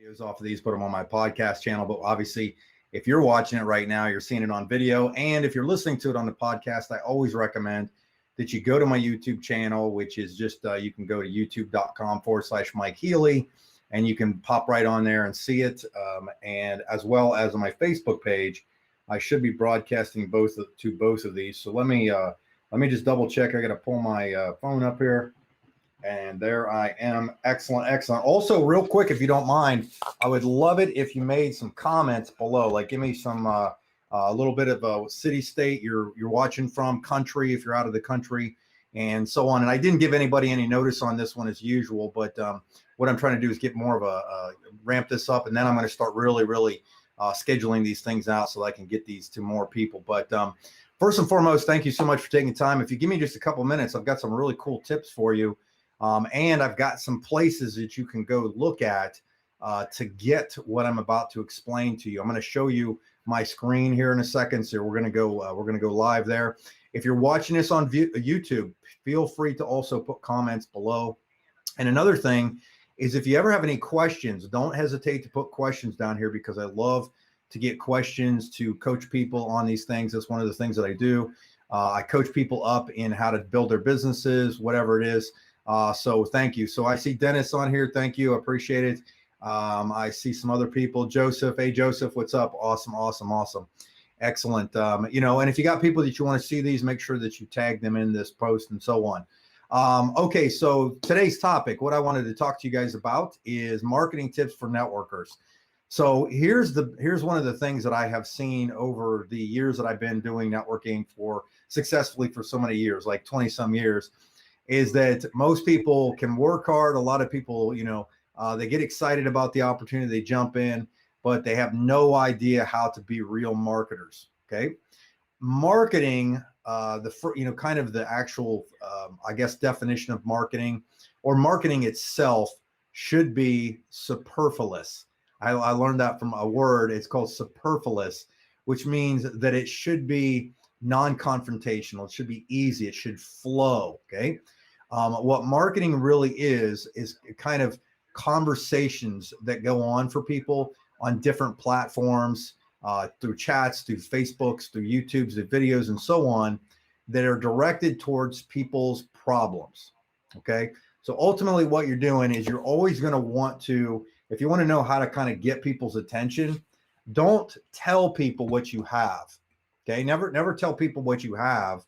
videos off of these, put them on my podcast channel. But obviously, if you're watching it right now, you're seeing it on video. And if you're listening to it on the podcast, I always recommend that you go to my YouTube channel, which is just, you can go to youtube.com/Mike Healy, and you can pop right on there and see it. And as well as on my Facebook page, I should be broadcasting both of these. So let me just double check. I got to pull my phone up here. And there I am. Excellent, excellent. Also, real quick, if you don't mind, I would love it if you made some comments below. Like, give me some a little bit of a city, state you're watching from, country if you're out of the country, and so on. And I didn't give anybody any notice on this one as usual, but what I'm trying to do is get more of a ramp this up, and then I'm going to start really scheduling these things out so that I can get these to more people. But first and foremost, thank you so much for taking time. If you give me just a couple minutes, I've got some really cool tips for you. And I've got some places that you can go look at to get what I'm about to explain to you. I'm going to show you my screen here in a second. So we're going to go live there. If you're watching this on YouTube, feel free to also put comments below. And another thing is, if you ever have any questions, don't hesitate to put questions down here, because I love to get questions to coach people on these things. That's one of the things that I do. I coach people up in how to build their businesses, whatever it is. So thank you. So I see Dennis on here. Thank you. I appreciate it. I see some other people. Joseph. Hey, Joseph, what's up? Awesome. Excellent. And if you got people that you want to see these, make sure that you tag them in this post and so on. Okay. So today's topic, what I wanted to talk to you guys about is marketing tips for networkers. So here's one of the things that I have seen over the years that I've been doing networking successfully for so many years, like 20 some years. Is that most people can work hard. A lot of people, they get excited about the opportunity, they jump in, but they have no idea how to be real marketers. Okay, marketing, kind of the actual, I guess, definition of marketing, or marketing itself, should be superfluous. I learned that from a word. It's called superfluous, which means that it should be non-confrontational. It should be easy. It should flow. Okay. What marketing really is kind of conversations that go on for people on different platforms, through chats, through Facebooks, through YouTubes, through videos, and so on, that are directed towards people's problems. Okay. So ultimately what you're doing is you're always going to want to, if you want to know how to kind of get people's attention, don't tell people what you have. Okay. Never tell people what you have.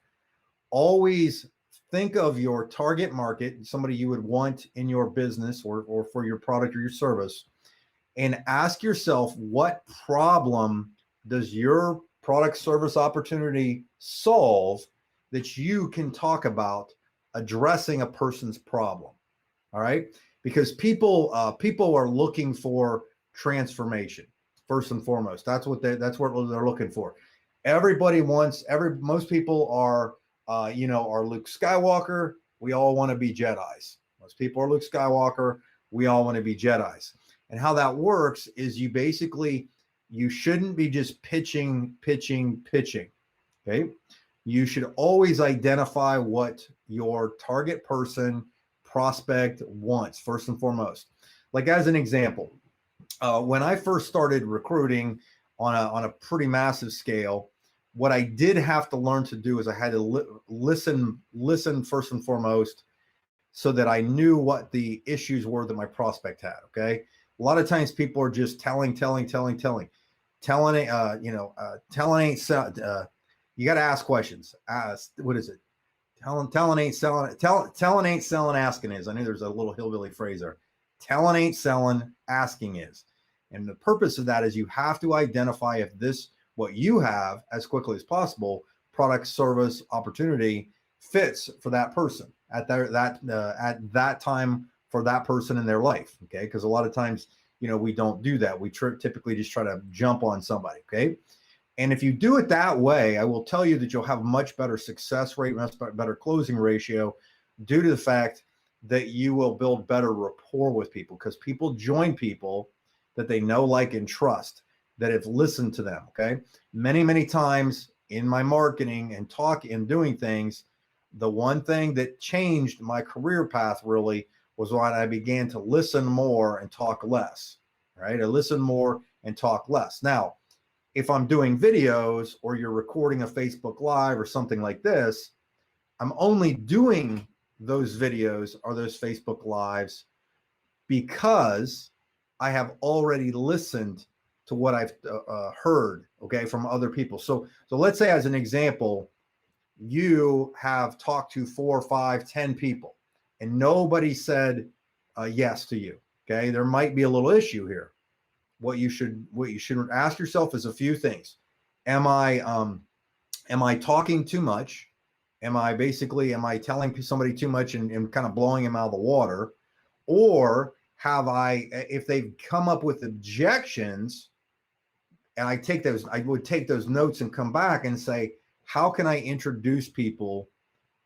Always think of your target market, somebody you would want in your business or for your product or your service, and ask yourself, what problem does your product, service, opportunity solve that you can talk about addressing a person's problem? All right. Because people are looking for transformation first and foremost. That's what they're looking for. Most people are Luke Skywalker. We all want to be Jedis. Most people are Luke Skywalker. We all want to be Jedis. And how that works is you shouldn't be just pitching. Okay. You should always identify what your target person, prospect wants first and foremost. Like, as an example, when I first started recruiting on a pretty massive scale, what I did have to learn to do is I had to listen first and foremost, so that I knew what the issues were that my prospect had. Okay. A lot of times people are just telling. Telling ain't selling. You got to ask questions. What is it? Telling ain't selling. Telling ain't selling. Asking is. I knew there's a little hillbilly phrase there. Telling ain't selling. Asking is. And the purpose of that is you have to identify if what you have, as quickly as possible, product, service, opportunity, fits for that person at that time for that person in their life. Okay. Because a lot of times, we don't do that. We typically just try to jump on somebody. Okay. And if you do it that way, I will tell you that you'll have much better success rate, much better closing ratio, due to the fact that you will build better rapport with people, because people join people that they know, like, and trust, that have listened to them. Okay. Many times in my marketing and talk and doing things, the one thing that changed my career path really was when I began to listen more and talk less. right? I listen more and talk less. Now, if I'm doing videos or you're recording a Facebook Live or something like this, I'm only doing those videos or those Facebook Lives because I have already listened to what I've heard, okay, from other people. So let's say, as an example, you have talked to 4, 5, 10 people and nobody said yes to you. Okay, there might be a little issue here. What you should ask yourself is a few things. Am I talking too much? Am I telling somebody too much and kind of blowing them out of the water? Or if they've come up with objections, and I would take those notes and come back and say, how can I introduce people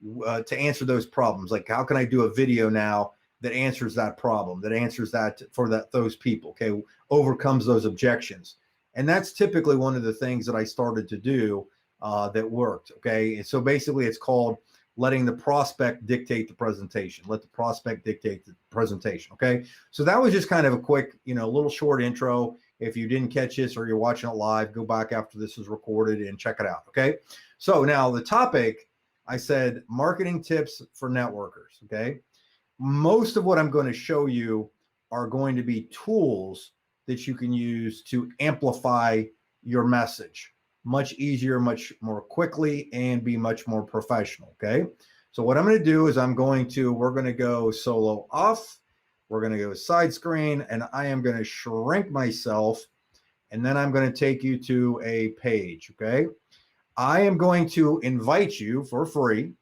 to answer those problems? Like, how can I do a video now that answers that problem, that answers that for those people, okay, overcomes those objections? And that's typically one of the things that I started to do that worked, okay? And so basically it's called letting the prospect dictate the presentation. Let the prospect dictate the presentation, okay? So that was just kind of a quick, little short intro. If you didn't catch this or you're watching it live, go back after this is recorded and check it out, okay? So now the topic, I said marketing tips for networkers, okay? Most of what I'm going to show you are going to be tools that you can use to amplify your message much easier, much more quickly, and be much more professional, okay? So what I'm going to do is we're going to go solo off, we're going to go side screen, and I am going to shrink myself, and then I'm going to take you to a page, okay? I am going to invite you for free,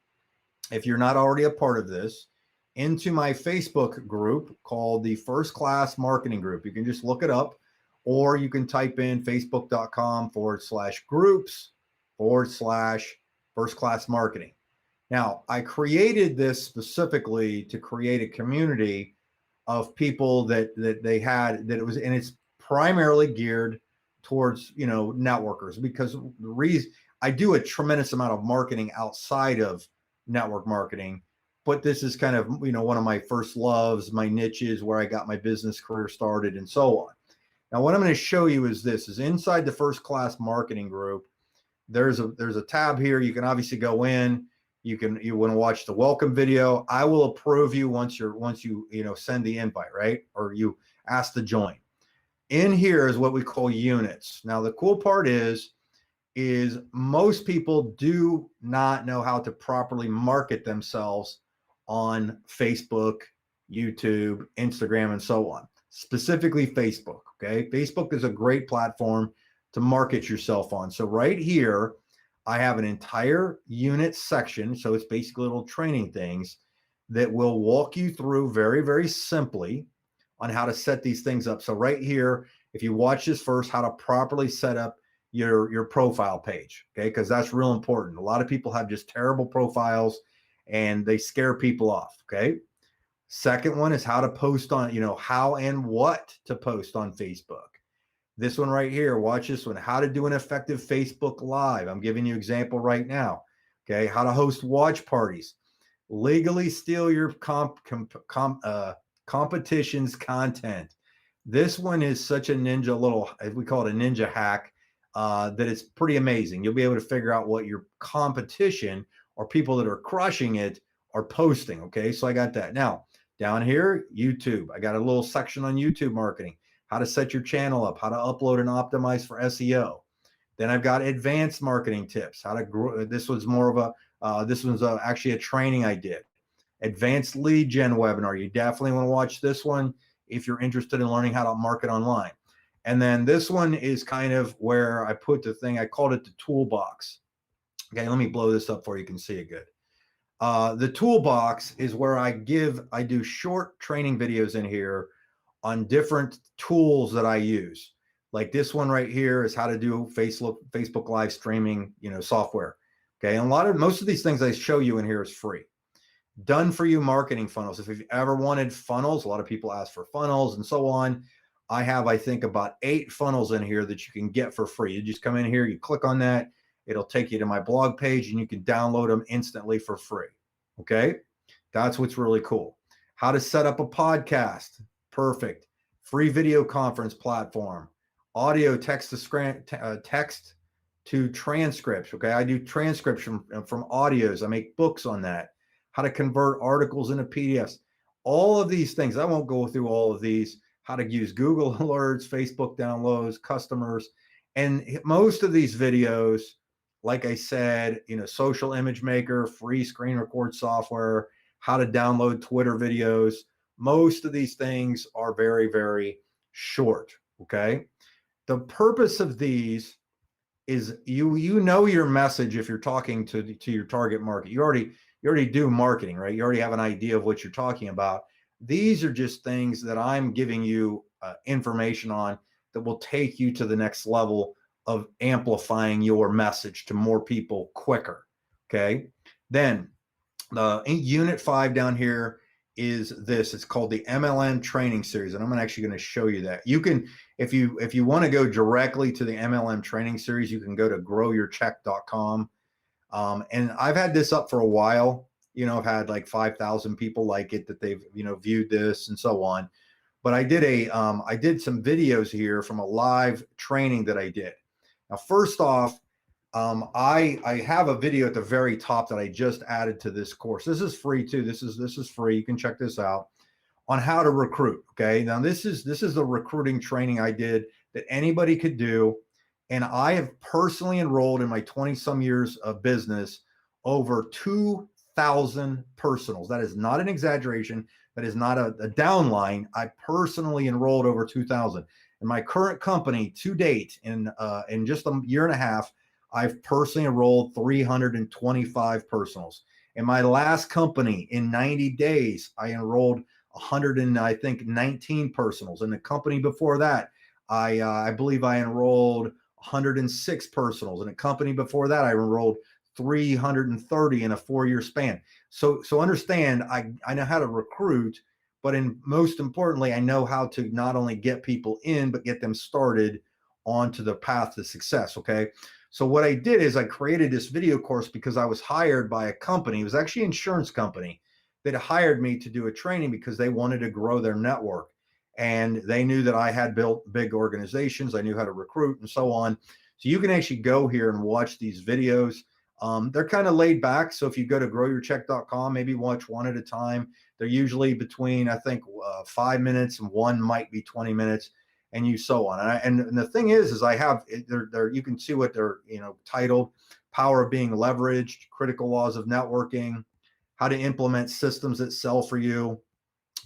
if you're not already a part of this, into my Facebook group called the First Class Marketing Group. You can just look it up, or you can type in facebook.com/groups/First Class Marketing. Now, I created this specifically to create a community of people and it's primarily geared towards, networkers, because the reason I do a tremendous amount of marketing outside of network marketing, but this is kind of, one of my first loves, my niches, where I got my business career started and so on. Now, what I'm going to show you is inside the First Class Marketing Group, there's a tab here. You can obviously go in. You want to watch the welcome video. I will approve you once you send the invite, right? Or you ask to join. In here is what we call units. Now, the cool part is most people do not know how to properly market themselves on Facebook, YouTube, Instagram, and so on. Specifically Facebook, okay? Facebook is a great platform to market yourself on. So right here, I have an entire unit section. So it's basically little training things that will walk you through very, very simply on how to set these things up. So right here, if you watch this first, how to properly set up your profile page, okay? Because that's real important. A lot of people have just terrible profiles and they scare people off, okay? Second one is how to post on, how and what to post on Facebook. This one right here, watch this one, how to do an effective Facebook Live. I'm giving you an example right now, okay? How to host watch parties, legally steal your competition's content. This one is such a ninja we call it a ninja hack, that it's pretty amazing. You'll be able to figure out what your competition or people that are crushing it are posting, okay? So I got that. Now, down here, YouTube. I got a little section on YouTube marketing, how to set your channel up, how to upload and optimize for SEO. Then I've got advanced marketing tips, how to grow. This was actually a training I did. Advanced lead gen webinar. You definitely want to watch this one if you're interested in learning how to market online. And then this one is kind of where I put the thing, I called it the Toolbox. Okay, let me blow this up for you can see it good. The Toolbox is where I do short training videos in here on different tools that I use. Like this one right here is how to do Facebook Live streaming, software. Okay, and most of these things I show you in here is free. Done for you marketing funnels. If you've ever wanted funnels, a lot of people ask for funnels and so on. I have, I think, about 8 funnels in here that you can get for free. You just come in here, you click on that, it'll take you to my blog page and you can download them instantly for free. Okay, that's what's really cool. How to set up a podcast. Perfect. free video conference platform, audio text to transcripts. Okay, I do transcription from audios. I make books on that. How to convert articles into PDFs. All of these things. I won't go through all of these. How to use Google Alerts, Facebook downloads, customers, and most of these videos, like I said, social image maker, free screen record software, how to download Twitter videos. Most of these things are very, very short. Okay. The purpose of these is you know your message. If you're talking to your target market, you already do marketing, right? You already have an idea of what you're talking about. These are just things that I'm giving you information on that will take you to the next level of amplifying your message to more people quicker. Okay. Then unit 5 down here is this. It's called the MLM training series, and I'm actually going to show you that. You can, if you want to go directly to the MLM training series, you can go to growyourcheck.com. And I've had this up for a while. I've had like 5,000 people like it, that they've viewed this and so on. But I did some videos here from a live training that I did. Now, first off, I have a video at the very top that I just added to this course. This is free too. This is free. You can check this out on how to recruit. Okay. Now this is the recruiting training I did that anybody could do. And I have personally enrolled in my 20 some years of business over 2,000 personals. That is not an exaggeration. That is not a downline. I personally enrolled over 2,000. In my current company to date, in just a year and a half, I've personally enrolled 325 personals. In my last company, in 90 days, I enrolled 19 personals. In the company before that, I believe I enrolled 106 personals. In a company before that, I enrolled 330 in a 4-year span. So understand, I know how to recruit, but most importantly, I know how to not only get people in, but get them started onto the path to success. Okay. So what I did is I created this video course because I was hired by a company. It was actually an insurance company that hired me to do a training because they wanted to grow their network. And they knew that I had built big organizations. I knew how to recruit and so on. So you can actually go here and watch these videos. They're kind of laid back. So if you go to growyourcheck.com, maybe watch one at a time. They're usually between, I think, 5 minutes, and one might be 20 minutes, and you so on. And the thing is I have, you can see what they're, titled: Power of Being Leveraged, Critical Laws of Networking, How to Implement Systems that Sell for You,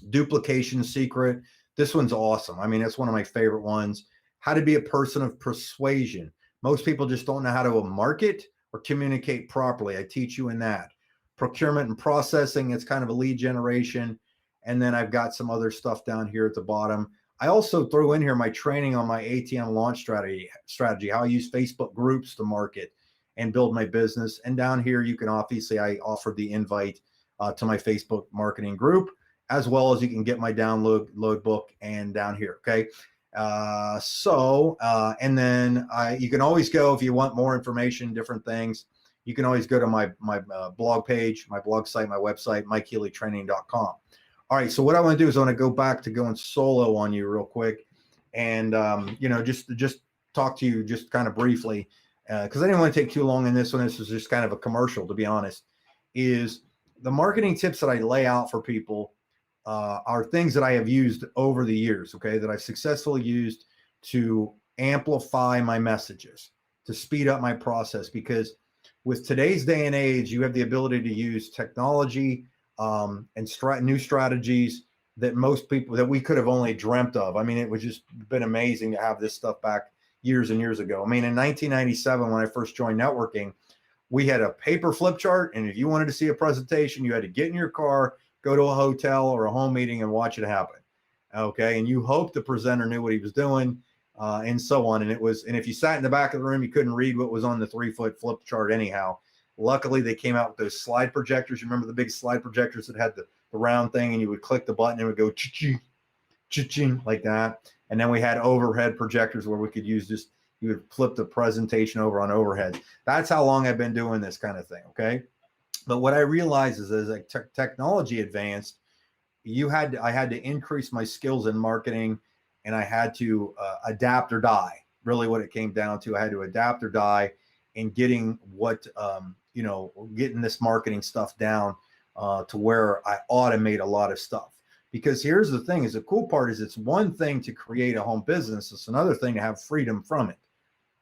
Duplication Secret. This one's awesome. I mean, it's one of my favorite ones. How to Be a Person of Persuasion. Most people just don't know how to market or communicate properly. I teach you in that. Procurement and Processing. It's kind of a lead generation. And then I've got some other stuff down here at the bottom. I also threw in here my training on my ATM launch strategy, how I use Facebook groups to market and build my business. And down here, you can obviously, I offered the invite to my Facebook marketing group, as well as you can get my download book and down here. Okay. And then you can always go, if you want more information, different things, you can always go to my blog page, my blog site, my website, MikeHealyTraining.com. All right. So what I want to do is I want to go back to going solo on you real quick, and just talk to you just kind of briefly, because I didn't want to take too long in this one. This is just kind of a commercial, to be honest. Is the marketing tips that I lay out for people are things that I have used over the years, okay, that I've successfully used to amplify my messages, to speed up my process. Because with today's day and age, you have the ability to use technology and new strategies that most people, that we could have only dreamt of. I mean, it was just been amazing to have this stuff back years and years ago. I mean, in 1997, when I first joined networking, we had a paper flip chart. And if you wanted to see a presentation, you had to get in your car, go to a hotel or a home meeting and watch it happen. Okay. And you hoped the presenter knew what he was doing, and so on. And if you sat in the back of the room, you couldn't read what was on the 3-foot flip chart anyhow. Luckily, they came out with those slide projectors. You remember the big slide projectors that had the round thing, and you would click the button and it would go cha-ching, cha-ching, like that. And then we had overhead projectors where we could use just, you would flip the presentation over on overhead. That's how long I've been doing this kind of thing. Okay. But what I realized is as technology advanced, I had to increase my skills in marketing and I had to adapt or die. Really what it came down to. I had to adapt or die in getting getting this marketing stuff down to where I automate a lot of stuff. Because here's the thing, is the cool part is it's one thing to create a home business. It's another thing to have freedom from it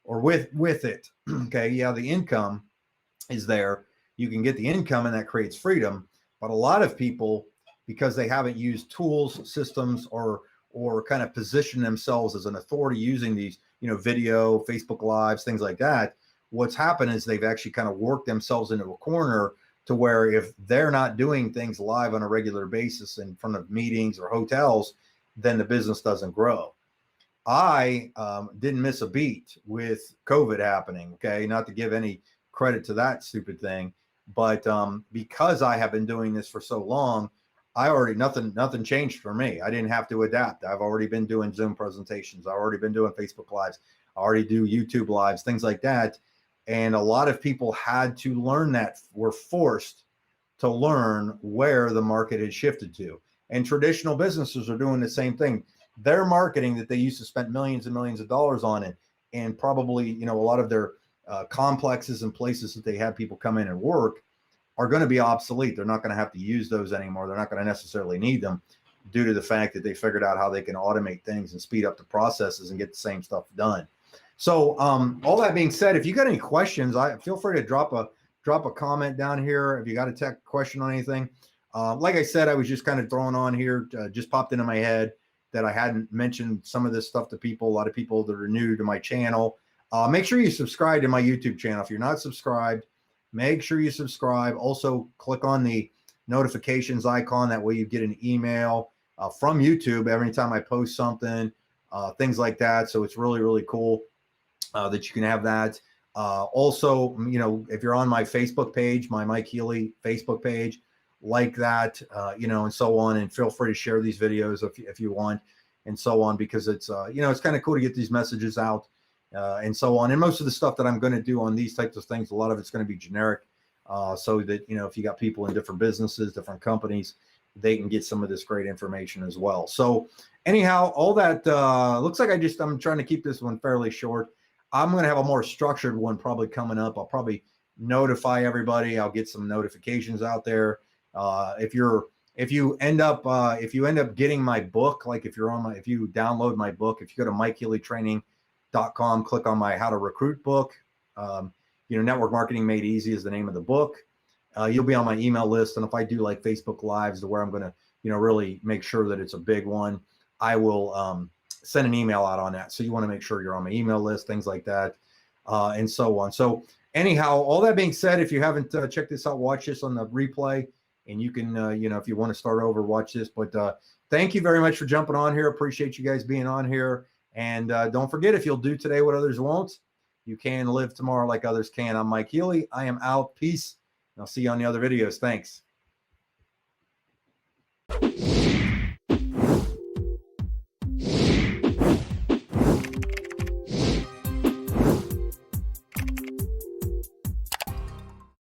or with it. Okay. Yeah. The income is there. You can get the income and that creates freedom. But a lot of people, because they haven't used tools, systems, or kind of position themselves as an authority using these, video, Facebook Lives, things like that, what's happened is they've actually kind of worked themselves into a corner to where if they're not doing things live on a regular basis in front of meetings or hotels, then the business doesn't grow. I didn't miss a beat with COVID happening. Okay. Not to give any credit to that stupid thing, but because I have been doing this for so long, nothing changed for me. I didn't have to adapt. I've already been doing Zoom presentations. I've already been doing Facebook Lives. I already do YouTube Lives, things like that. And a lot of people had to learn that, were forced to learn where the market had shifted to. And traditional businesses are doing the same thing. Their marketing that they used to spend millions and millions of dollars on it, and probably, a lot of their complexes and places that they have people come in and work are going to be obsolete. They're not going to have to use those anymore. They're not going to necessarily need them due to the fact that they figured out how they can automate things and speed up the processes and get the same stuff done. So all that being said, if you got any questions, feel free to drop a comment down here. If you got a tech question on anything, like I said, I was just kind of throwing on here, just popped into my head that I hadn't mentioned some of this stuff to people. A lot of people that are new to my channel. Make sure you subscribe to my YouTube channel. If you're not subscribed, make sure you subscribe. Also, click on the notifications icon. That way you get an email from YouTube every time I post something, things like that. So it's really, really cool that you can have that. Also, if you're on my Facebook page, my Mike Healy Facebook page, like that, and so on. And feel free to share these videos if you want, and so on, because it's, it's kind of cool to get these messages out. And so on. And most of the stuff that I'm going to do on these types of things, a lot of it's going to be generic, so that, if you got people in different businesses, different companies, they can get some of this great information as well. So anyhow, all that looks like I'm trying to keep this one fairly short. I'm going to have a more structured one probably coming up. I'll probably notify everybody. I'll get some notifications out there. If you end up getting my book, like if you download my book, if you go to MikeHealyTraining.com, click on my How to Recruit book. Network Marketing Made Easy is the name of the book. You'll be on my email list. And if I do like Facebook Lives to where I'm going to, really make sure that it's a big one, I will send an email out on that. So you want to make sure you're on my email list, things like that, and so on. So anyhow, all that being said, if you haven't checked this out, watch this on the replay, and you can, if you want to start over, watch this. But thank you very much for jumping on here. Appreciate you guys being on here. And don't forget, if you'll do today what others won't, you can live tomorrow like others can. I'm Mike Healy. I am out. Peace. And I'll see you on the other videos. Thanks.